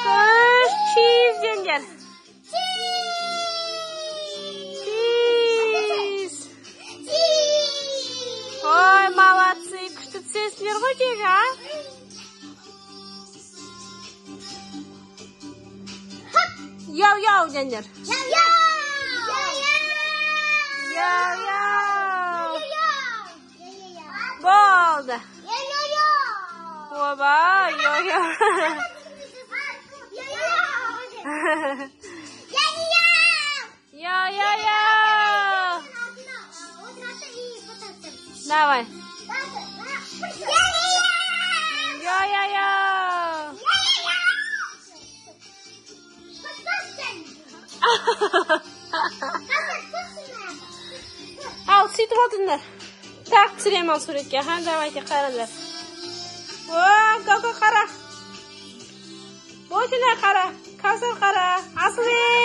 Koş. Cheese Ginger. Cheese. Ой, молодцы. Күшті түсесіңдер ғой тегі, а? Яу, Ginger. Яу. Болды. Оба, яу. Яу. Давай. Яу. Al, сөйтіп отырыңдар. Так, түсірем ал суретке. Давайте, қараңдар. Коко қара. Босина қара. Кәусар қара. Асылбек.